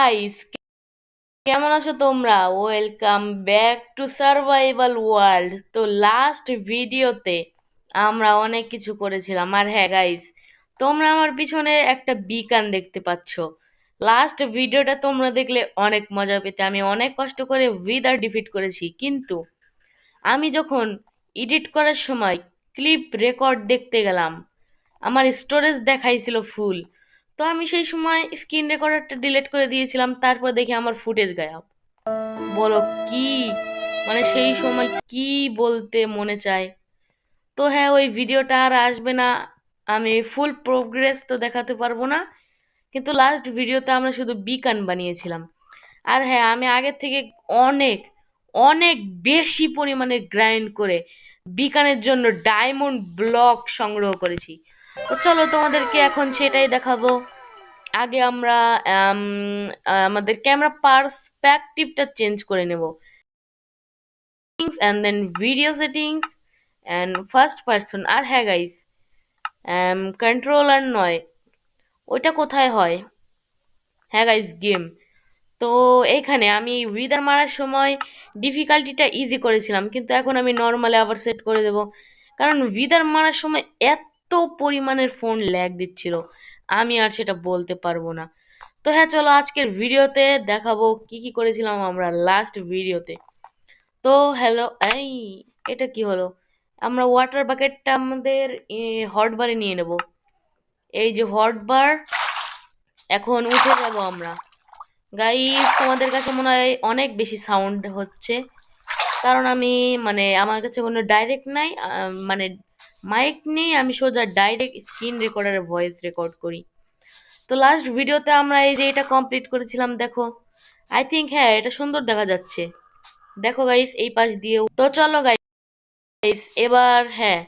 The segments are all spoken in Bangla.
গাইস, কেমন আছো তোমরা? Welcome back to survival world. তো লাস্ট ভিডিওতে আমরা অনেক কিছু করেছিলাম। আর হ্যাঁ গাইস, তোমরা আমার পিছনে একটা বিকান দেখতে পাচ্ছ। লাস্ট ভিডিওটা তোমরা দেখলে অনেক মজা পেতে। আমি অনেক কষ্ট করে উইদার ডিফিট করেছি, কিন্তু আমি যখন এডিট করার সময় ক্লিপ রেকর্ড দেখতে গেলাম, আমার স্টোরেজ দেখাইছিল ফুল। তো আমি সেই সময় স্ক্রিন রেকর্ডারটা ডিলিট করে দিয়েছিলাম, তারপর দেখি আমার ফুটেজ গায়েব। বলো কি, মানে সেই সময় কি বলতে মনে চায়। তো হ্যাঁ, ওই ভিডিওটা আর আসবে না। আমি ফুল প্রোগ্রেস তো দেখাতে পারবো না, কিন্তু লাস্ট ভিডিওতে আমরা শুধু বিকান বানিয়েছিলাম। আর হ্যাঁ, আমি আগের থেকে অনেক অনেক বেশি পরিমাণে গ্রাইন্ড করে বিকানের জন্য ডায়মন্ড ব্লক সংগ্রহ করেছি। তো চলো তোমাদেরকে এখন সেটাই দেখাবো। আগে আমরা আম, আমাদের ক্যামেরা পার্সপেক্টিভটা চেঞ্জ করে নেব, and then video settings and first person। আর হ্যাঁ গাইস, কন্ট্রোলার নয়, ওইটা কোথায় হয়? হ্যাঁ গাইস, গেম। তো এইখানে আমি উইদার মারার সময় ডিফিকাল্টিটা ইজি করেছিলাম, কিন্তু এখন আমি নর্মালে আবার সেট করে দেব, কারণ উইদার মারার সময় এত পরিমাণের ফোন ল্যাগ দিচ্ছিল, আমি আর সেটা বলতে পারবো না। তো হ্যাঁ, চলো আজকের ভিডিওতে দেখাবো কি কি করেছিলাম আমরা লাস্ট ভিডিওতে। তো হ্যালো, এই এটা কি হলো? আমরা ওয়াটার বাকেটটা আমাদের হট বারে নিয়ে নেব। এই যে হট বার, এখন উঠে যাব আমরা। গাইস, তোমাদের কাছে মনে হয় অনেক বেশি সাউন্ড হচ্ছে, কারণ আমি মানে আমার কাছে কোনো ডাইরেক্ট নাই, মানে মাইক নেই। আমি সোজা ডাইরেক্ট স্ক্রিন রেকর্ডারে ভয়েস রেকর্ড করি। তো লাস্ট ভিডিওতে আমরা এই যে এটা কমপ্লিট করেছিলাম, দেখো। আই থিঙ্ক হ্যাঁ, এটা সুন্দর দেখা যাচ্ছে। দেখো গাইস, এই পাশ দিয়েও। তো চলো গাইস, এবার হ্যাঁ,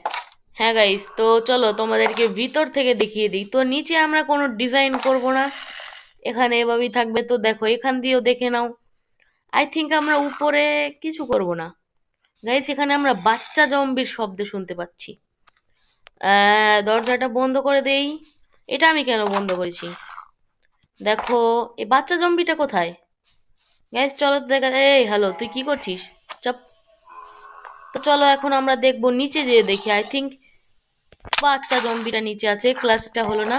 হ্যাঁ গাইস, তো চলো তোমাদেরকে ভিতর থেকে দেখিয়ে দিই। তো নিচে আমরা কোনো ডিজাইন করব না, এখানে এভাবেই থাকবে। তো দেখো, এখান দিয়েও দেখে নাও। আই থিঙ্ক আমরা উপরে কিছু করব না। গাইস, এখানে আমরা বাচ্চা জম্বির শব্দ শুনতে পাচ্ছি। দরজাটা বন্ধ করে দেই। এটা আমি কেন বন্ধ করেছি? দেখো, এই বাচ্চা জম্বিটা কোথায়? গাইস চলো তো দেখা। এই হ্যালো, তুই কি করছিস? চাপ। তো চলো এখন আমরা দেখবো, নিচে যেয়ে দেখি। আই থিঙ্ক বাচ্চা জম্বিটা নিচে আছে, ক্লাসটা হলো না।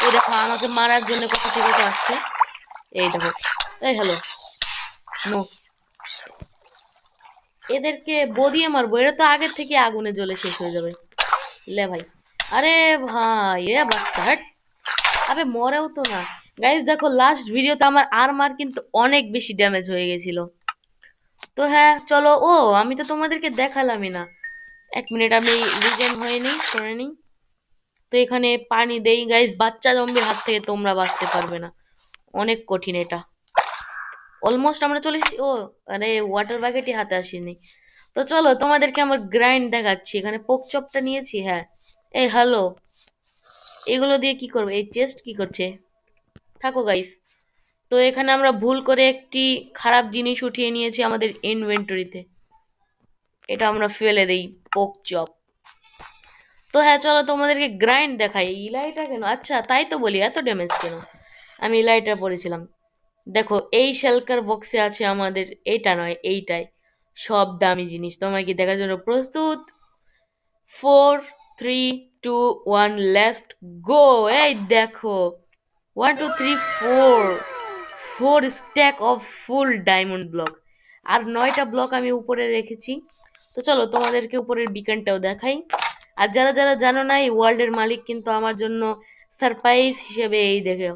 এই দেখো, আমাকে মারার জন্য কোথা থেকে তো আসছে। এই দেখো। এই হ্যালো, নো, এদেরকে বদিয়ে মারবো, এরা তো আগের থেকে আগুনে জ্বলে শেষ হয়ে যাবে। লে ভাই, আরে ভাই, এ বাচ্চা হাট। আবে মরেও তো না। গাইস দেখো, লাস্ট ভিডিওতে আমার আর্মার কিন্তু অনেক বেশি ড্যামেজ হয়ে গেছিল। তো হ্যাঁ চলো, ও আমি তো তোমাদেরকে দেখালামই না। এক মিনিট, আমি রিজেন হয়ে নিই, করে নিই। তো এখানে পানি দেই। গাইস, বাচ্চা জম্বির হাত থেকে তোমরা বাঁচতে পারবে না, অনেক কঠিন এটা। অলমোস্ট আমরা চলে এসেছি। ও আরে, ওয়াটার বাকেটই হাতে আসেনি। তো চলো তোমাদেরকে আমার গ্রাইন্ড দেখাচ্ছি। এখানে পোক চপটা নিয়েছি, হ্যাঁ। এই হ্যালো, এগুলো দিয়ে কি করবে? এই চেস্ট কি করছে? থাকো গাইস। তো এখানে আমরা ভুল করে একটি খারাপ জিনিস উঠিয়ে নিয়েছি আমাদের ইনভেন্টরিতে, এটা আমরা ফেলে দেই। পোক চপ। তো হ্যাঁ, চলো তোমাদেরকে গ্রাইন্ড দেখাই। ইলাইটা কেন? আচ্ছা, তাই তো বলি এত ড্যামেজ কেন। আমি ইলাইটা পড়েছিলাম। দেখো, এই শেলকার বক্সে আছে আমাদের, এইটা নয় এইটাই সব দামি জিনিস। তোমরা কি দেখার জন্য প্রস্তুত? 4 3 2 1, লেটস গো। এই দেখো, 1 2 3 4, 4 stack of full diamond block. আর 9টা ব্লক আমি উপরে রেখেছি। তো চলো তোমাদেরকে উপরের বিকনটাও দেখাই। আর যারা যারা জানো না, এই ওয়ার্ল্ডের মালিক কিন্তু আমার জন্য সারপ্রাইজ হিসেবে এই দেখো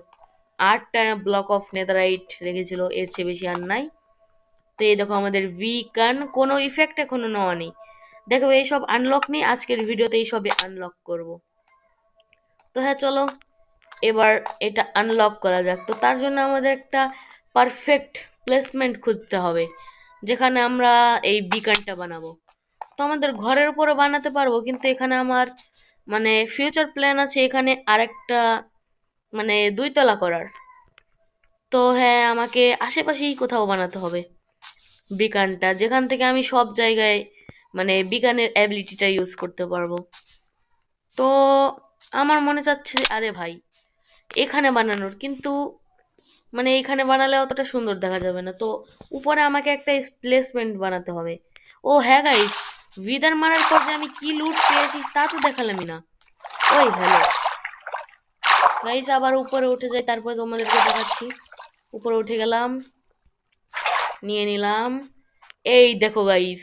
8টা ব্লক অফ নেদারাইট রেখেছিল, এর চেয়ে বেশি আর নাই। তো এই দেখো আমাদের বিকন, কোনো ইফেক্ট এখনো নেওয়া নেই। দেখো, এইসব আনলক নেই, আজকের ভিডিওতে এইসবই আনলক করব। তো হ্যাঁ চলো, এবার এটা আনলক করা যাক। তো তার জন্য আমাদের একটা পারফেক্ট প্লেসমেন্ট খুঁজতে হবে, যেখানে আমরা এই বিকনটা বানাবো। তো আমাদের ঘরের উপরে বানাতে পারবো, কিন্তু এখানে আমার মানে ফিউচার প্ল্যান আছে এখানে আরেকটা, মানে 2 তলা করার। তো হ্যাঁ, আমাকে আশেপাশেই কোথাও বানাতে হবে বিকানটা, যেখান থেকে আমি সব জায়গায় মানে বিকানের অ্যাবিলিটিটা ইউজ করতে পারবো। তো আমার মনে চাচ্ছে আরে ভাই, এখানে বানানোর, কিন্তু মানে এইখানে বানালে অতটা সুন্দর দেখা যাবে না, তো উপরে আমাকে একটা প্লেসমেন্ট বানাতে হবে। ও হ্যাঁ গাইস, উইদার মারার পর যে আমি কি লুট পেয়েছি তা তো দেখালামই না। ওই হ্যালো গাইস, আবার উপরে উঠে যাই, তারপর তোমাদেরকে দেখাচ্ছি। উপরে উঠে গেলাম, নিয়ে নিলাম। এই দেখো guys,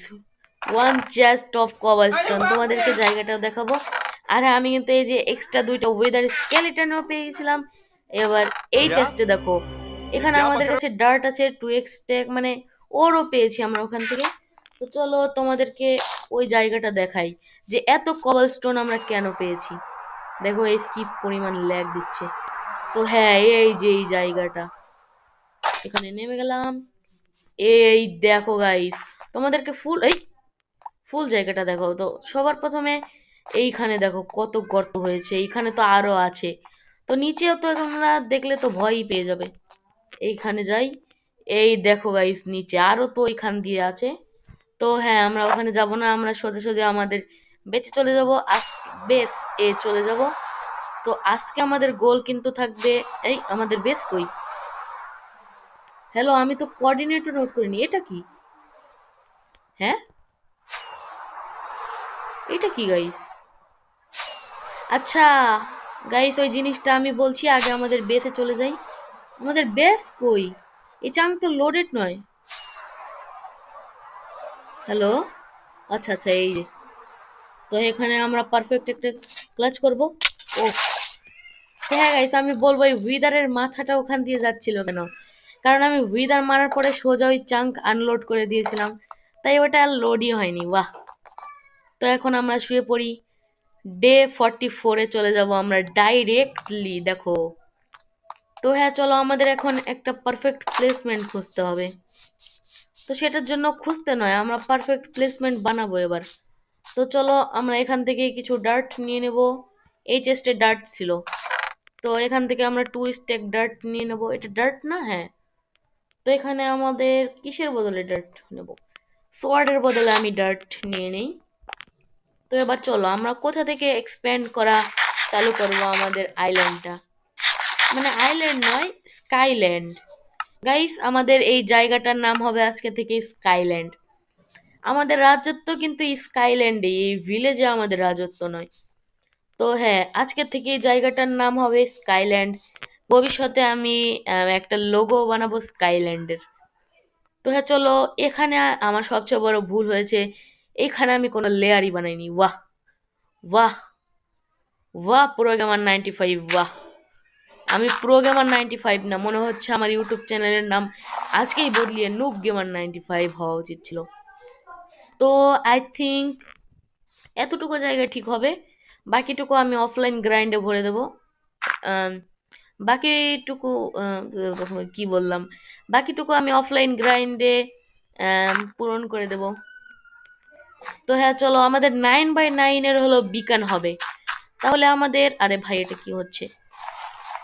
one chest of cobblestone, তোমাদেরকে জায়গাটাও দেখাবো। আর আমি কিন্তু এই যে এক্সট্রা দুইটা ওয়েদার স্কেলেটনও পেয়ে গেছিলাম। এবার এই भैया চেস্টে দেখো, ये এখানে क्या আমাদের पकड़। কাছে ডার্ট আছে 2x টেক, মানে ওরও পেয়েছি আমরা ওখান থেকে। তো চলো তোমাদেরকে ওই জায়গাটা দেখাই যে এত কবলস্টোন আমরা কেন পেয়েছি। দেখো এই স্কিপ পরিমাণ ল্যাগ দিচ্ছে। তো হ্যাঁ, এই যে এই জায়গাটা, এখানে নেমে গেলাম। এই দেখো গাইস, তোমাদেরকে ফুল জায়গাটা দেখো তো। সবার প্রথমে এইখানে দেখো কত গর্ত হয়েছে, এইখানে তো আরো আছে। তো নিচেও তো তোমরা দেখলে তো ভয়ই পেয়ে যাবে। এইখানে যাই, এই দেখো গাইস নিচে আরো তো এইখান দিয়ে আছে। তো হ্যাঁ, আমরা ওখানে যাব না, আমরা সোজা সোজা আমাদের বেঁচে চলে যাব, বেস এ চলে যাব। তো আজকে আমাদের গোল কিন্তু থাকবে, এই আমাদের বেস কই? হ্যালো, আমি তো কোঅর্ডিনেটর নোট করিনি, এটা কি? হ্যাঁ, এটা কি গাইস? আচ্ছা গাইস, ওই জিনিসটা আমি বলছি, আগে আমাদের বেসে চলে যাই। আমাদের বেস কই? এই চাঙ্ক তো লোডেড নয়। হ্যালো, আচ্ছা আচ্ছা, এই যে। তো এখানে আমরা পারফেক্ট একটা ক্লাচ করব। ও হ্যাঁ গাইস, আমি বলবো এই উইদারের মাথাটা ওখান দিয়ে যাচ্ছিল কেন, কারণ আমি উইদার মারার পরে সোজা ওই চাঙ্ক আনলোড করে দিয়েছিলাম, তাই ওটা আর লোডই হয়নি। বাহ। তো এখন আমরা শুয়ে পড়ি। ডে 44-এ চলে যাব আমরা ডাইরেক্টলি, দেখো। তো হ্যাঁ চলো, আমাদের এখন একটা পারফেক্ট প্লেসমেন্ট খুঁজতে হবে। তো সেটার জন্য খুঁজতে নয়, আমরা পারফেক্ট প্লেসমেন্ট বানাবো এবার। তো চলো আমরা এখান থেকে কিছু ডার্ট নিয়ে নেব। এই চেস্টে ডার্ট ছিল, তো এখান থেকে আমরা 2 স্ট্যাক ডার্ট নিয়ে নেব। এটা ডার্ট না? হ্যাঁ। তো এখানে আমাদের কিসের বদলে ডার্ট নেব? সোয়ার্ডের বদলে আমি ডার্ট নিয়ে নেই। তো এবার চলো আমরা কোথা থেকে এক্সপ্যান্ড করা চালু করব আমাদের আইল্যান্ডটা, মানে আইল্যান্ড নয়, স্কাইল্যান্ড। গাইস, আমাদের এই জায়গাটার নাম হবে আজকে থেকে স্কাইল্যান্ড। আমাদের রাজত্ব কিন্তু স্কাইল্যান্ডে, এই ভিলেজে আমাদের রাজত্ব নয়। তো হ্যাঁ, আজকে থেকে এই জায়গাটার নাম হবে স্কাইল্যান্ড। ভবিষ্যতে আমি একটা লোগো বানাবো স্কাইল্যান্ডের। তো হ্যাঁ চলো, এখানে আমার সবচেয়ে বড় ভুল হয়েছে, এখানে আমি কোনো লেয়ারই বানাইনি। বাহ, বাহ, বাহ, প্রো গেমার 95, বাহ। আমি প্রো গেমার 95 না, মনে হচ্ছে আমার ইউটিউব চ্যানেলের নাম আজকেই বদলিয়ে নুব গেমার 95 হওয়া উচিত ছিল। তো আই থিঙ্ক এতটুকু জায়গায় ঠিক হবে। বাকিটুকু আমি অফলাইন গ্রাইন্ডে ভরে দেবো। আম, বাকিটুকু কি বললাম, বাকিটুকু আমি অফলাইন গ্রাইন্ডে পূরণ করে দেব। তো হ্যাঁ চলো, আমাদের 9x9 এর হলো বিকান হবে। তাহলে আমাদের, আরে ভাই এটা কি হচ্ছে?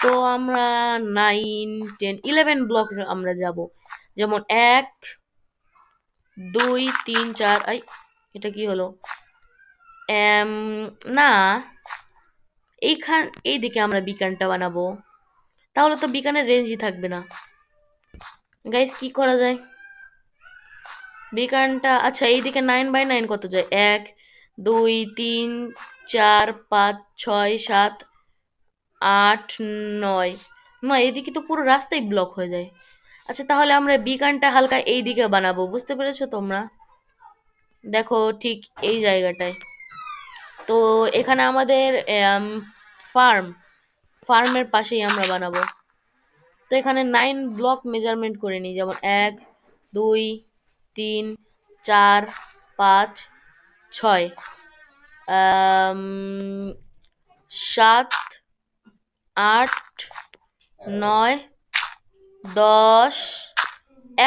তো আমরা 9, 10, 11 ব্লক আমরা যাব। যেমন 1, 2, 3, 4, এটা কি হলো? এম না, এইদিকে আমরা বিকানটা বানাবো, তাহলে তো বিকানের রেঞ্জই থাকবে না। গাইস কি করা যায়? বিকানটা, আচ্ছা এইদিকে 9x9 কত যায়? 1, 2, 3, 4, 5, 6, 7, 8, 9। নয়, এদিকে তো পুরো রাস্তাই ব্লক হয়ে যায়। আচ্ছা তাহলে আমরা বিকানটা হালকা এই দিকে বানাবো, বুঝতে পেরেছো তোমরা? দেখো ঠিক এই জায়গাটায়। তো এখানে আমাদের ফার্ম ফার্মের পাশেই আমরা বানাবো। তো এখানে 9 ব্লক মেজারমেন্ট করে নিই, যেমন 1, 2, 3, 4, 5, 6, 7, 8, 9, 10,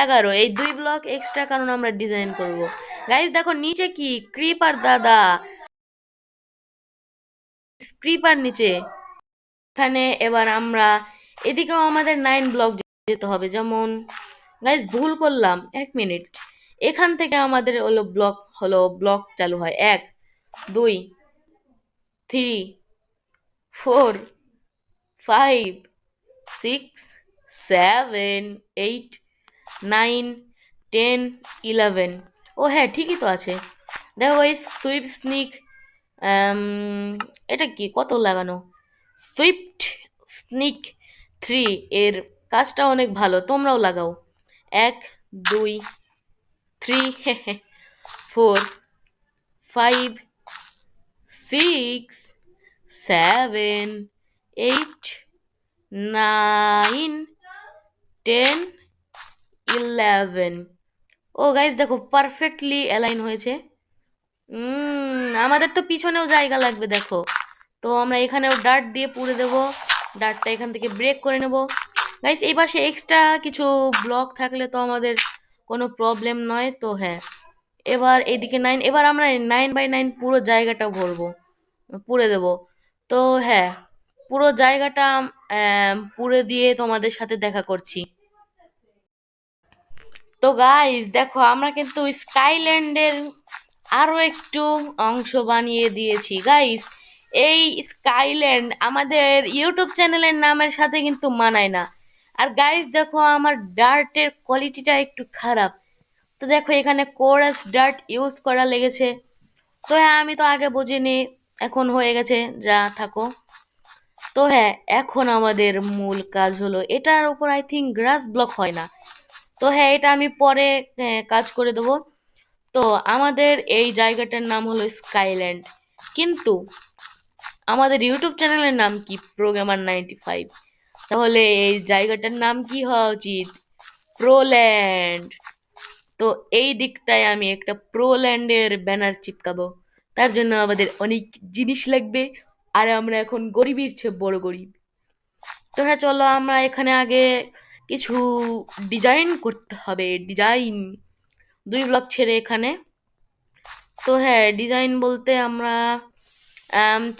11, এই 2 ব্লক এক্সট্রা, কারণ আমরা ডিজাইন করব। গাইস দেখো নিচে কি ক্রিপার দাদা, ক্রিপার নিচে। এখানে এবার আমরা এদিকেও আমাদের 9 ব্লক যেতে হবে, যেমন গাইস ভুল করলাম, 1 মিনিট। এখান থেকে আমাদের ব্লক চালু হয়, 1, 2, 3, 4, 5, 6, 7, 8, 9, 10, 11। ও হ্যাঁ, ঠিকই তো আছে। দেখো এই সুইপ স্নিক, এটা কি কত লাগানো? সুইফট স্নিক 3 এর কাজটা অনেক ভালো, তোমরাও লাগাও। 1, 2, 3, 4, 5, 6, 7, 8, 9, 10, 11। ও গাইস দেখো পারফেক্টলি অ্যালাইন হয়েছে। আমাদের তো পিছনেও জায়গা লাগবে দেখো। তো আমরা এখানেও ডার্ট দিয়ে পুড়ে দেব। ডার্টটা এখান থেকে ব্রেক করে নেব। গাইস এই পাশে এক্সট্রা কিছু ব্লক থাকলে তো আমাদের কোনো প্রবলেম নয়। তো হ্যাঁ, এবার এইদিকে 9, এবার আমরা 9 বাই 9 পুরো জায়গাটা ভরবো, পুড়ে দেব। তো হ্যাঁ, পুরো জায়গাটা পুড়ে দিয়ে তোমাদের সাথে দেখা করছি। তো গাইস দেখো আমরা কিন্তু স্কাইল্যান্ডের আরো একটু অংশ বানিয়ে দিয়েছি গাইস। এই স্কাইল্যান্ড আমাদের ইউটিউব চ্যানেলের নামের সাথে কিন্তু মানায় না। আর গাইস দেখো আমার ডার্টের কোয়ালিটিটা একটু খারাপ। তো দেখো এখানে কোরাস ডার্ট ইউজ করা লেগেছে। তো হ্যাঁ, আমি তো আগে বুঝিনি, এখন হয়ে গেছে, যা থাকো। তো হ্যাঁ, এখন আমাদের মূল কাজ হলো এটার উপর আই থিঙ্ক গ্রাস ব্লক হয় না। তো হ্যাঁ, এটা আমি পরে কাজ করে দেবো। তো আমাদের এই জায়গাটার নাম হলো স্কাইল্যান্ড, কিন্তু আমাদের ইউটিউব চ্যানেলের নাম কি? প্রোগ্রামার 95। তাহলে এই জায়গাটার নাম কি হওয়া উচিত? প্রোল্যান্ড। তো এই দিকটায় আমি একটা প্রোল্যান্ডের ব্যানার চিপকাবো। তার জন্য আমাদের অনেক জিনিস লাগবে, আর আমরা এখন গরিবের চেয়ে বড় গরিব। তো হ্যাঁ, চলো আমরা এখানে আগে কিছু ডিজাইন করতে হবে। ডিজাইন 2 ব্লক ছেড়ে এখানে। তো হ্যাঁ, ডিজাইন বলতে আমরা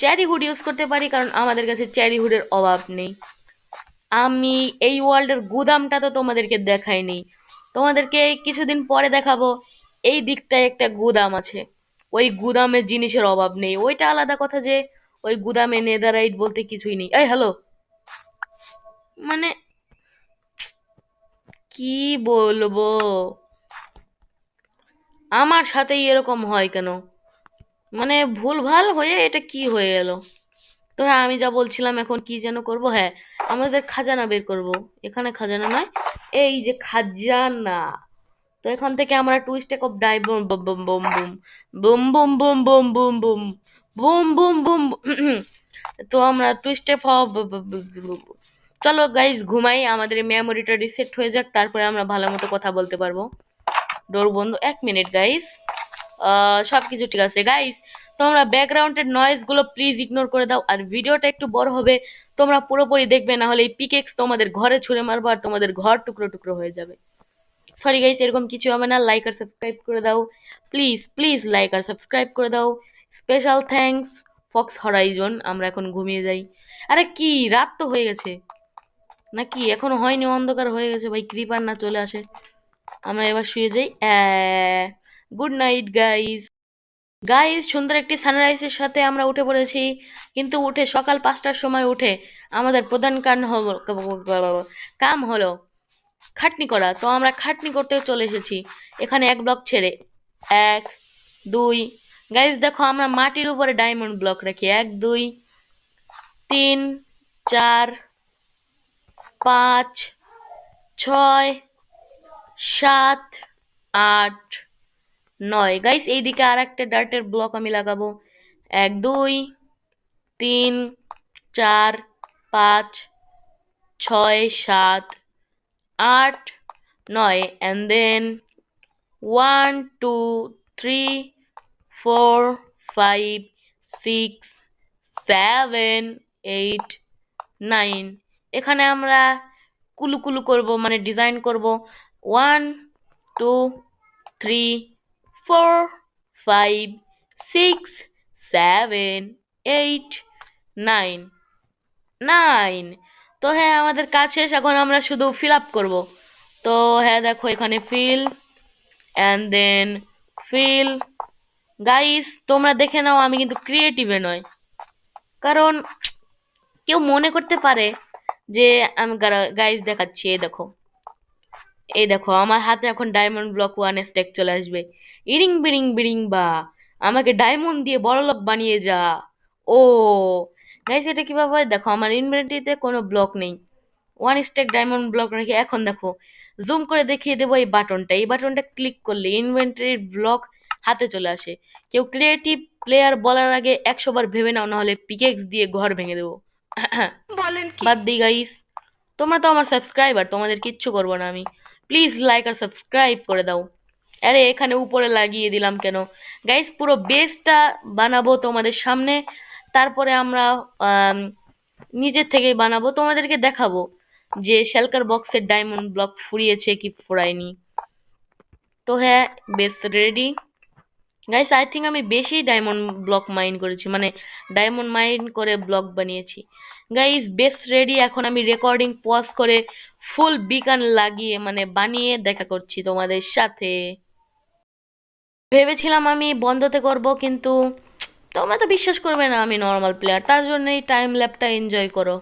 চেরি হুড ইউজ করতে পারি, কারণ আমাদের কাছে চেরি হুডের অভাব নেই। আমি এই ওয়ার্ল্ডের গুদামটা তো তোমাদেরকে দেখাইনি, তোমাদেরকে এই কিছুদিন পরে দেখাবো। এই দিকটায় একটা গুদাম আছে, ওই গুদামে জিনিসের অভাব নেই। ওইটা আলাদা কথা যে ওই গুদামে নেদারাইট বলতে কিছুই নেই। এই হ্যালো, মানে কি বলবো, আমার সাথেই এরকম হয় কেন? মানে ভুলভাল হয়ে এটা কি হয়ে গেল? তো হ্যাঁ, আমি যা বলছিলাম, এখন কি যেন করব? হ্যাঁ, আমাদের খাজানা বের করব। এখানে খাজানা নয়, এই যে খাজানা। তো এখান থেকে আমরা two stack of die boom boom boom boom boom boom boom boom boom boom boom boom boom. তো আমরা টু স্টেপ অফ, চলো গাইস ঘুমাই, আমাদের মেমোরিটা রিসেট হয়ে যাক, তারপরে আমরা ভালো মতো কথা বলতে পারবো। ডোর বন্ধ। 1 মিনিট গাইস, সবকিছু ঠিক আছে গাইস। তোমরা ব্যাকগ্রাউন্ডের নয়েজ গুলো প্লিজ ইগনোর করে দাও, আর ভিডিওটা একটু বড় হবে, তোমরা পুরোপুরি দেখবে, না হলে এই পিকেক্স তোমাদের ঘরে ছুঁড়ে মারবো আর তোমাদের ঘর টুকরো টুকরো হয়ে যাবে। সরি গাইস, এরকম কিছু হবে না। লাইক আর সাবস্ক্রাইব করে দাও, প্লিজ প্লিজ লাইক আর সাবস্ক্রাইব করে দাও। Special thanks Fox Horizon. আমরা এখন ঘুমিয়ে যাই। আরে কি, রাত তো হয়ে গেছে নাকি? এখনো হয়নি, অন্ধকার হয়ে গেছে ভাই, ক্রিপার না চলে আসে। আমরা এবার শুয়ে যাই। Good night guys. গাইস সুন্দর একটি সানরাইজের সাথে আমরা উঠে পড়েছি, কিন্তু উঠে সকাল 5টার সময় উঠে আমাদের প্রধান কাম হলো খাটনি করা। তো আমরা খাটনি করতে চলে এসেছি এখানে 1 ব্লক ছেড়ে। 1, 2, গাইস দেখো আমরা মাটির উপরে ডায়মন্ড ব্লক রাখি। 1, 2, 3, 4, 5, 6, 7, 8, 9। গাইস এইদিকে আর একটা ডার্টের ব্লক আমি লাগাবো। 1, 2, 3, 4, 5, 6, 7, 8, 9, and then 1, 2, 3, 4, 5, 6, 7, 8, 9। এখানে আমরা কুলু কুলু করব, মানে ডিজাইন করব। 1, 2, 3, 4, 5, 6, 7, 8, 9, 9। তো হ্যাঁ, আমাদের কাজ শেষ, এখন আমরা শুধু ফিল আপ করবো। তো হ্যাঁ দেখো এখানে fill, and then fill. Guys তোমরা দেখে নাও, আমি কিন্তু ক্রিয়েটিভে নয়, কারণ কেউ মনে করতে পারে যে আমি গাইস দেখাচ্ছি, এই দেখো আমার হাতে এখন ডায়মন্ড ব্লক 1 স্ট্যাক চলে আসবে। ইরিং বিরিং বিরিং বা, আমাকে ডায়মন্ড দিয়ে বড়লোক বানিয়ে যা। ও গাইস, এটা কিভাবে হয়? দেখো আমার ইনভেন্টরিতে কোনো ব্লক নেই, 1 স্ট্যাক ডায়মন্ড ব্লক রেখে এখন দেখো জুম করে দেখিয়ে দেবো। এই বাটনটা ক্লিক করলে ইনভেন্টরির ব্লক হাতে চলে আসে। কেউ ক্রিয়েটিভ প্লেয়ার বলার আগে 100 বার ভেবে নাও, না হলে পিকেক্স দিয়ে ঘর ভেঙে দেবো। বাদ দিই গাইস, তোমরা তো আমার সাবস্ক্রাইবার, তোমাদের কিচ্ছু করবো না আমি। প্লিজ লাইক আর সাবস্ক্রাইব করে দাও। আরে এখানে উপরে লাগিয়ে দিলাম কেন? গাইস পুরো বেসটা বানাবো তোমাদের সামনে, তারপরে আমরা আম, নিজের থেকেই বানাবো, তোমাদেরকে দেখাবো যে শেলকার বক্সের ডায়মন্ড ব্লক ফুরিয়েছে কি ফুরায়নি। তো হ্যাঁ, base ready. Guys I think আমি বেশি ডায়মন্ড ব্লক মাইন করেছি, মানে ডায়মন্ড মাইন করে ব্লক বানিয়েছি। গাইস বেস রেডি, এখন আমি রেকর্ডিং পজ করে ফুল বিকন লাগিয়ে মানে বানিয়ে দেখা করছি তোমাদের সাথে। ভেবেছিলাম আমি বন্ধতে করব, কিন্তু তোমরা তো বিশ্বাস করবে না আমি নর্মাল প্লেয়ার, তার জন্য এই টাইম ল্যাপটা এনজয় করো।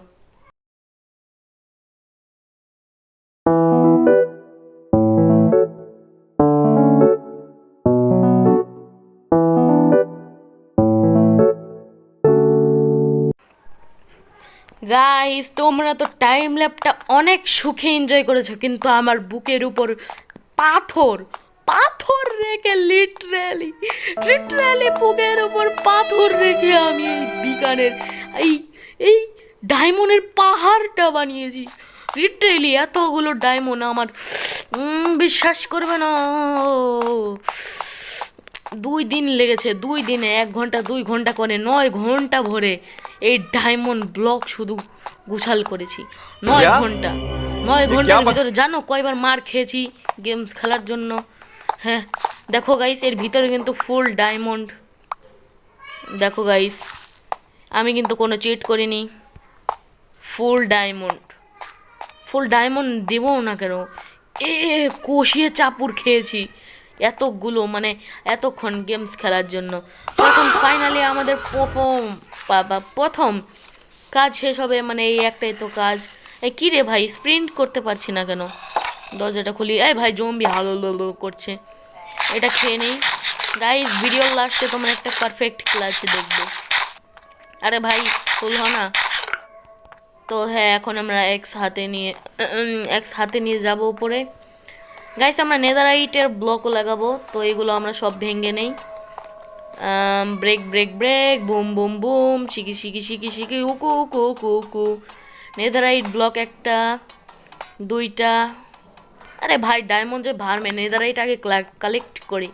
গাইস তোমরা তো টাইম ল্যাপটা অনেক সুখে এনজয় করেছো, কিন্তু আমার বুকের উপর পাথর পাথর রেখে, লিটারালি লিটারালি বুকের উপর পাথর রেখে আমি এই বিকানের এই এই ডায়মন্ডের পাহাড়টা বানিয়েছি। লিটারালি এতগুলো ডায়মন্ড আমার বিশ্বাস করবে না, 2 দিন লেগেছে। 2 দিনে 1 ঘন্টা 2 ঘন্টা করে 9 ঘন্টা ভরে এই ডায়মন্ড ব্লক শুধু গুছাল করেছি। 9 ঘন্টা, নয় ये क्या ঘন্টার बस। ভিতরে জানো কয়বার মার খেয়েছি গেমস খেলার জন্য? হ্যাঁ, দেখো গাইস এর ভিতরে কিন্তু ফুল ডায়মন্ড। দেখো গাইস, আমি কিন্তু কোনো চিট করিনি। ফুল ডায়মন্ড, ফুল ডায়মন্ড দেবো না কেন? এ কষিয়ে চাপুর খেয়েছি এতগুলো, মানে এতক্ষণ গেমস খেলার জন্য। তো এখন ফাইনালি আমাদের প্রথম কাজ শেষ হবে, মানে এই একটাই তো কাজ। এই কী রে ভাই, স্প্রিন্ট করতে পারছি না কেন? দরজাটা খুলি, এই ভাই জম্বি হালো করছে, এটা খেয়ে নেই। গাইস ভিডিওর লাস্টে তোমরা একটা পারফেক্ট ক্লাচ দেখবে। আরে ভাই খুলহ না। তো হ্যাঁ, এখন আমরা এক্স হাতে নিয়ে যাব উপরে। গাইস আমরা নেদারাইটের ব্লকও লাগাবো, তো এগুলো আমরা সব ভেঙে নেই। Break break break, boom boom boom, শিকি শিকি শিকি শিকি, উকু উকু উকু উকু। নেদারাইট ব্লক একটা, দুইটা। আরে ভাই ডায়মন্ড যে ভার্মে, নেদারাইট আগে কালেক্ট করি,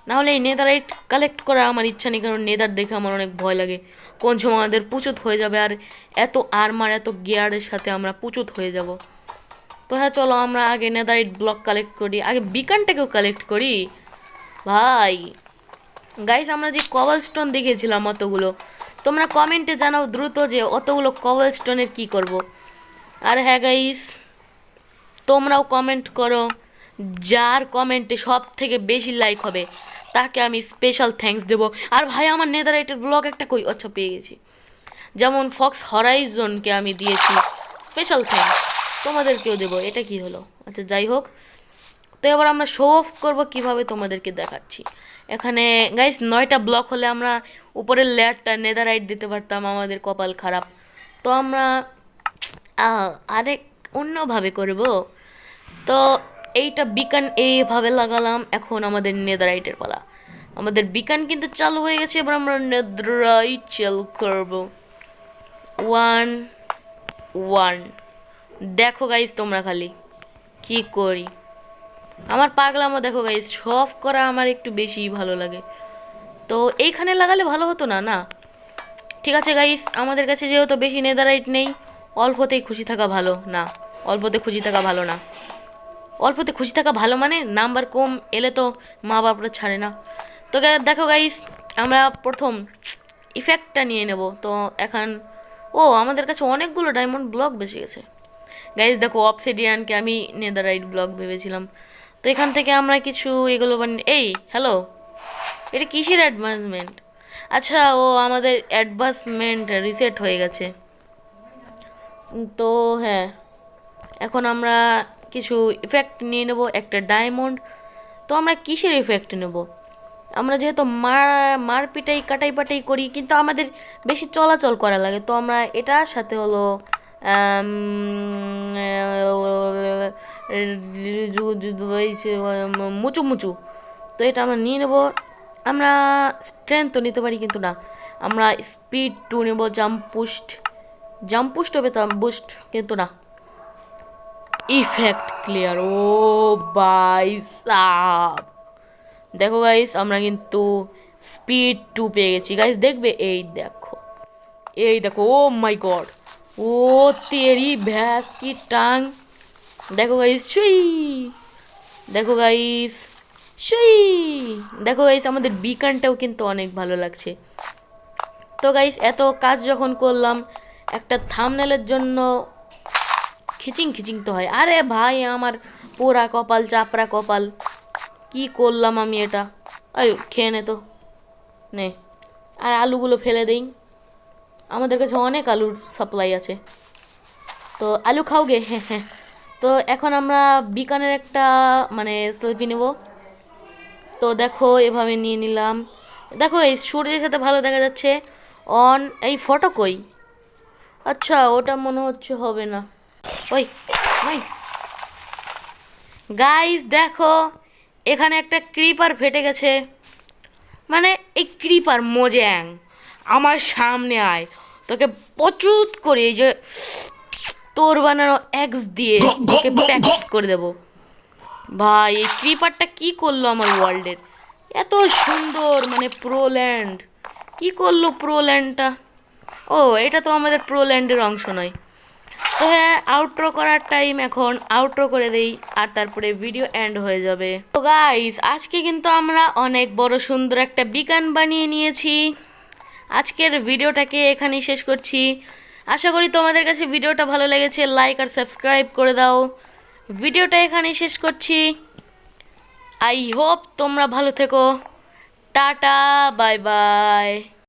না হলে এই নেদারাইট কালেক্ট করার আমার ইচ্ছা নেই, কারণ নেদার দেখে আমার অনেক ভয় লাগে। কোন সময় আমাদের পুচুত হয়ে যাবে, আর এত আর্মার এত গিয়ারের সাথে আমরা পুচুত হয়ে যাব। তো হ্যাঁ চলো আমরা আগে নেদারাইট ব্লক কালেক্ট করি, আগে বিকানটাকেও কালেক্ট করি ভাই। গাইস আমরা যে কবল স্টোন দেখেছিলাম অতগুলো, তোমরা কমেন্টে জানাও দ্রুত যে অতগুলো কবল স্টোনের কী করব। আর হ্যাঁ গাইস, তোমরাও কমেন্ট করো, যার কমেন্টে সব থেকে বেশি লাইক হবে তাকে আমি স্পেশাল থ্যাঙ্কস দেবো। আর ভাই আমার নেদারাইটের ব্লগ একটা কই, আচ্ছা পেয়ে গেছি। যেমন ফক্স হরাইজনকে আমি দিয়েছি স্পেশাল থ্যাঙ্কস, তোমাদেরকেও দেবো। এটা কি হলো? আচ্ছা যাই হোক, তো এবার আমরা শো অফ করবো কীভাবে তোমাদেরকে দেখাচ্ছি। এখানে গাইস 9টা ব্লক হলে আমরা উপরের লেয়ারটা নেদারাইট দিতে পারতাম, আমাদের কপাল খারাপ। তো আমরা আরেক অন্যভাবে করব। তো এইটা বিকান এইভাবে লাগালাম, এখন আমাদের নেদারাইটের পালা। আমাদের বিকান কিন্তু চালু হয়ে গেছে, এবার আমরা নেদারাইট চালু করব। 1 1। দেখো গাইস তোমরা খালি কি করি, আমার পাগলামো দেখো গাইস, সব করা আমার একটু বেশিই ভালো লাগে। তো এইখানে লাগালে ভালো হতো না? না ঠিক আছে গাইস, আমাদের কাছে যেহেতু বেশি নেদারাইট নেই, অল্পতেই খুশি থাকা ভালো না, অল্পতে খুশি থাকা ভালো না। অল্পতে খুশি থাকা ভালো মানে নাম্বার কম এলে তো মা বাপরা ছাড়ে না। তো দেখো গাইস, আমরা প্রথম ইফেক্টটা নিয়ে নেব। তো এখন আমাদের কাছে অনেকগুলো ডায়মন্ড ব্লক বেঁচে গেছে। গাইস দেখো অবসিডিয়ানকে আমি নেদারাইট ব্লক ভেবেছিলাম। তো এখান থেকে আমরা কিছু এগুলো এই হ্যালো, এটা কিসের অ্যাডভান্সমেন্ট? আচ্ছা আমাদের অ্যাডভান্সমেন্ট রিসেট হয়ে গেছে। তো হ্যাঁ, এখন আমরা কিছু ইফেক্ট নিয়ে নেব, একটা ডায়মন্ড। তো আমরা কিসের ইফেক্ট নেব? আমরা যেহেতু মারপিটাই কাটাই পাটাই করি, কিন্তু আমাদের বেশি চলাচল করা লাগে, তো আমরা এটার সাথে হলো আম, মুচু মুচু, তো এটা আমরা নিয়ে নেব। আমরা স্ট্রেংথ তো নিতে পারি, কিন্তু না, আমরা স্পিড 2 নেব। জাম্প পুস্ট হবে তো বুস্ট, কিন্তু না, ইফেক্ট ক্লিয়ার। ও বাই সাব, দেখো গাইস আমরা কিন্তু স্পিড 2 পেয়ে গেছি গাইস, দেখবে এই দেখো, এই দেখো, ও মাই গড, ও তেরি ভ্যাস কি টাং, দেখো গাইস ছুই, দেখো গাইস ছুই, দেখো গাইস আমাদের বিকানটাও কিন্তু অনেক ভালো লাগছে। তো গাইস এত কাজ যখন করলাম, একটা থাম্বনেলের জন্য খিচিং খিচিং তো হয়। আরে ভাই আমার পোড়া কপাল, চাপড়া কপাল, কি করলাম আমি এটা? আয়ু খেয়ে নে তো, নে। আর আলুগুলো ফেলে দেই, আমাদের কাছে অনেক আলুর সাপ্লাই আছে, তো আলু খাওগে? হ্যাঁ হ্যাঁ। তো এখন আমরা বিকানের একটা মানে সেলফি নেব। তো দেখো এভাবে নিয়ে নিলাম, দেখো এই সূর্যের সাথে ভালো দেখা যাচ্ছে। অন, এই ফটো কই? আচ্ছা ওটা মনে হচ্ছে হবে না। ওই ওই গাইস দেখো, এখানে একটা ক্রিপার ফেটে গেছে, মানে এই ক্রিপার মোজ্যাং আমার সামনে আয়, তোকে প্রচুত করে এই যে তোর বানানো এক্স দিয়ে তোকে প্যাক্স করে দেব। ভাই এই ক্রিপারটা কি করলো আমার ওয়ার্ল্ডের, এত সুন্দর মানে প্রোল্যান্ড, কি করলো প্রোল্যান্ডটা? ও এটা তো আমাদের প্রোল্যান্ডের অংশ নয়। তো হ্যাঁ, আউটরো করার টাইম, এখন আউটরো করে দেই, আর তারপরে ভিডিও এন্ড হয়ে যাবে। তো গাইস আজকে কিন্তু আমরা অনেক বড় সুন্দর একটা বিকান বানিয়ে নিয়েছি। আজকের ভিডিওটাকে এখানেই শেষ করছি। আশা করি তোমাদের কাছে ভিডিওটা ভালো লেগেছে, লাইক আর সাবস্ক্রাইব করে দাও। ভিডিওটা এখানেই শেষ করছি। আই হোপ তোমরা ভালো থেকো। Tata, bye bye.